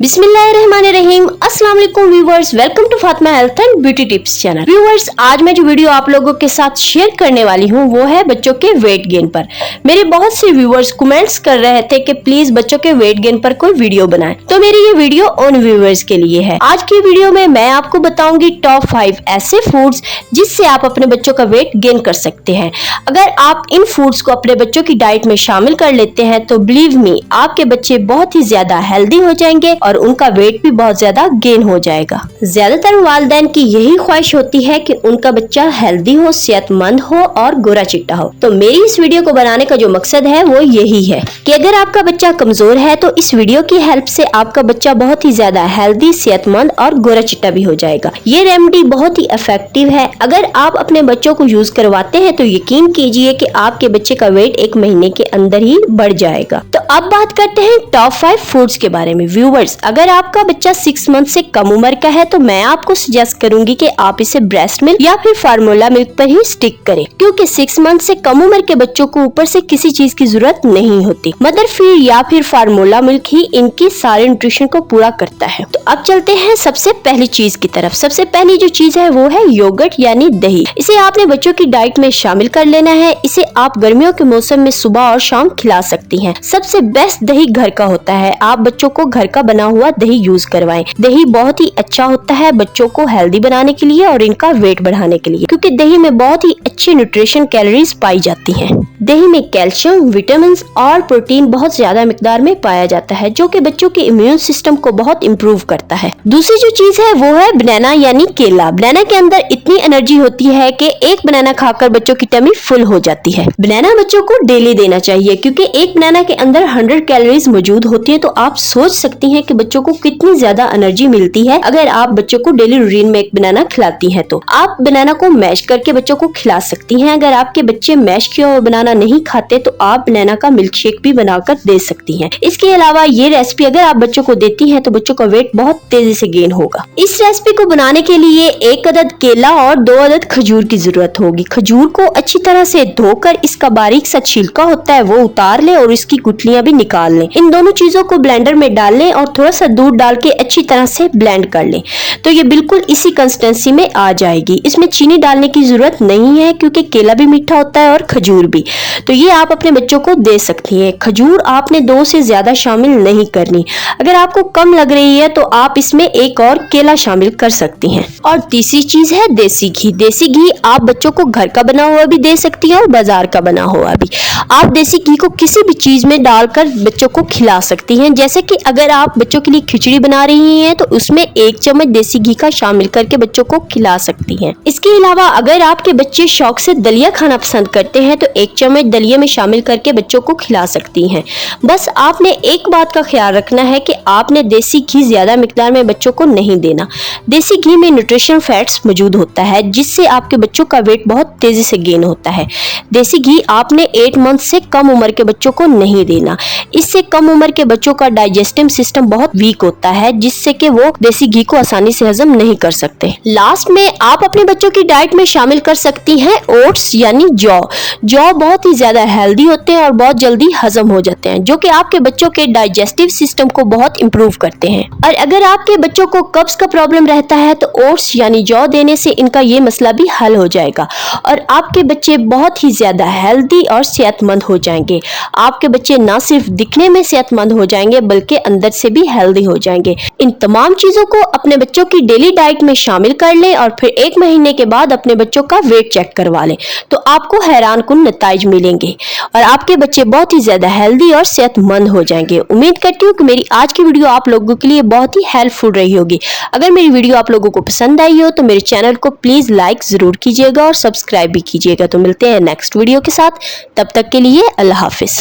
बिस्मिल्लाहिर्रहमानिर्रहीम। अस्सलाम वालेकुम viewers, welcome to Fatima health and beauty tips channel. Viewers, आज मैं जो वीडियो आप लोगों के साथ शेयर करने वाली हूँ वो है बच्चों के वेट गेन पर। मेरे बहुत से व्यूवर्स कमेंट्स कर रहे थे कि प्लीज बच्चों के वेट गेन पर कोई वीडियो बनाएं, तो मेरी ये वीडियो उन व्यूवर्स के लिए है। आज की वीडियो में मैं आपको बताऊंगी टॉप 5 ऐसे फूड्स जिससे आप अपने बच्चों का वेट गेन कर सकते हैं। अगर आप इन फूड्स को अपने बच्चों की डाइट में शामिल कर लेते हैं तो बिलीव मी, आपके बच्चे बहुत ही ज्यादा हेल्दी हो जाएंगे और उनका वेट भी बहुत ज्यादा गेन हो जाएगा। ज्यादातर वालिदैन की यही ख्वाहिश होती है कि उनका बच्चा हेल्दी हो, सेहतमंद हो और गोरा चिट्टा हो। तो मेरी इस वीडियो को बनाने का जो मकसद है वो यही है कि अगर आपका बच्चा कमजोर है तो इस वीडियो की हेल्प से आपका बच्चा बहुत ही ज्यादा हेल्दी, सेहतमंद और गोरा चिट्टा भी हो जाएगा। ये रेमेडी बहुत ही इफेक्टिव है। अगर आप अपने बच्चों को यूज करवाते हैं तो यकीन कीजिए कि आपके बच्चे का वेट 1 महीने के अंदर ही बढ़ जाएगा। तो अब बात करते हैं टॉप 5 फूड्स के बारे में। व्यूवर्स, अगर आपका बच्चा 6 मंथ से कम उम्र का है तो मैं आपको सजेस्ट करूंगी कि आप इसे ब्रेस्ट मिल्क या फिर फार्मूला मिल्क पर ही स्टिक करें, क्योंकि 6 मंथ से कम उम्र के बच्चों को ऊपर से किसी चीज की जरूरत नहीं होती। मदर फीड या फिर फार्मूला मिल्क ही इनकी सारे न्यूट्रिशन को पूरा करता है। तो अब चलते हैं सबसे पहली चीज की तरफ। सबसे पहली जो चीज है वो है योगर्ट यानी दही। इसे आपने बच्चों की डाइट में शामिल कर लेना है। इसे आप गर्मियों के मौसम में सुबह और शाम खिला सकती हैं। सबसे बेस्ट दही घर का होता है। आप बच्चों को घर का बना हुआ दही यूज करवाएं। दही बहुत ही अच्छा होता है बच्चों को हेल्दी बनाने के लिए और इनका वेट बढ़ाने के लिए, क्योंकि दही में बहुत ही अच्छे न्यूट्रिशन कैलोरीज पाई जाती हैं। दही में कैल्शियम, विटामिन और प्रोटीन बहुत ज्यादा मिकदार में पाया जाता है, जो कि बच्चों के इम्यून सिस्टम को बहुत इम्प्रूव करता है। दूसरी जो चीज है वो है बनाना यानी केला। बनाना के अंदर इतनी एनर्जी होती है कि एक बनाना खाकर बच्चों की टमी फुल हो जाती है। बनाना बच्चों को डेली देना चाहिए, क्योंकि एक बनाना के अंदर 100 कैलोरीज मौजूद होती है। तो आप सोच सकती हैं कि बच्चों को कितनी ज्यादा एनर्जी मिलती है अगर आप बच्चों को डेली रूटीन में एक बनाना खिलाती हैं। तो आप बनाना को मैश करके बच्चों को खिला सकती हैं। अगर आपके बच्चे मैश किया हुआ बनाना नहीं खाते तो आप बनाना का मिल्क शेक भी बनाकर दे सकती हैं। इसके अलावा ये रेसिपी अगर आप बच्चों को देती हैं तो बच्चों का वेट बहुत तेजी से गेन होगा। इस रेसिपी को बनाने के लिए 1 अदद केला और 2 अदद खजूर की जरूरत होगी। खजूर को अच्छी तरह से धोकर इसका बारीक सा छिलका होता है वो उतार ले और इसकी गुठलियां भी निकाल लें। इन दोनों चीजों को ब्लेंडर में डाल लें और थोड़ा सा दूध डाल के अच्छी तरह से ब्लेंड कर लें। तो ये बिल्कुल इसी कंसिस्टेंसी में आ जाएगी। इसमें चीनी डालने की जरूरत नहीं है, क्योंकि केला भी मीठा होता है और खजूर भी। तो ये आप अपने बच्चों को दे सकती हैं। खजूर आपने 2 से ज्यादा शामिल नहीं करनी। अगर आपको कम लग रही है तो आप इसमें एक और केला शामिल कर सकती हैं। और तीसरी चीज है देसी घी। देसी घी आप बच्चों को घर का बना हुआ भी दे सकती हैं और बाजार का बना हुआ भी। आप देसी घी को किसी भी चीज में डालकर बच्चों को खिला सकती हैं। जैसे कि अगर आप बच्चों के लिए खिचड़ी बना रही हैं तो उसमें 1 चम्मच देसी घी का शामिल करके बच्चों को खिला सकती हैं। इसके अलावा अगर आपके बच्चे शौक से दलिया खाना पसंद करते हैं तो 1 चम्मच दलिया में शामिल करके बच्चों को खिला सकती हैं। बस आपने एक बात का ख्याल रखना है कि आपने देसी घी ज्यादा मिकदार में बच्चों को नहीं देना। देसी घी में न्यूट्रिशन फैट्स मौजूद होता है जिससे आपके बच्चों का वेट बहुत तेजी से गेन होता है। देसी घी आपने 8 मंथ से कम उम्र के बच्चों को नहीं देना। इससे कम उम्र के बच्चों का डाइजेस्टिव सिस्टम बहुत वीक होता है, जिससे कि वो देसी घी को आसानी से हजम नहीं कर सकते। लास्ट में आप अपने बच्चों की डाइट में शामिल कर सकती हैं ओट्स यानी जौ। जौ बहुत ही ज्यादा हेल्दी होते हैं और बहुत जल्दी हजम हो जाते हैं, जो कि आपके बच्चों के डाइजेस्टिव सिस्टम को बहुत इंप्रूव करते हैं। और अगर आपके बच्चों को कब्ज का प्रॉब्लम रहता है तो ओट्स यानी जौ देने से इनका ये मसला भी हल हो जाएगा और आपके बच्चे बहुत ही ज्यादा हेल्दी और सेहतमंद हो जाएंगे। आपके बच्चे ना सिर्फ दिखने में सेहतमंद हो जाएंगे बल्कि अंदर से भी हेल्दी हो जाएंगे। इन तमाम चीजों को अपने बच्चों की डेली डाइट में शामिल कर लें और फिर 1 महीने के बाद अपने बच्चों का वेट चेक करवा लें, तो आपको हैरान कुन नताइज मिलेंगे और आपके बच्चे बहुत ही ज्यादा हेल्दी और सेहतमंद हो जाएंगे। उम्मीद करती हूँ कि मेरी आज की वीडियो आप लोगों के लिए बहुत ही हेल्पफुल रही होगी। अगर मेरी वीडियो आप लोगों को पसंद आई हो तो मेरे चैनल को प्लीज लाइक जरूर कीजिएगा और सब्सक्राइब भी कीजिएगा। तो मिलते हैं नेक्स्ट वीडियो के साथ, तब तक के लिए अल्लाह हाफिज।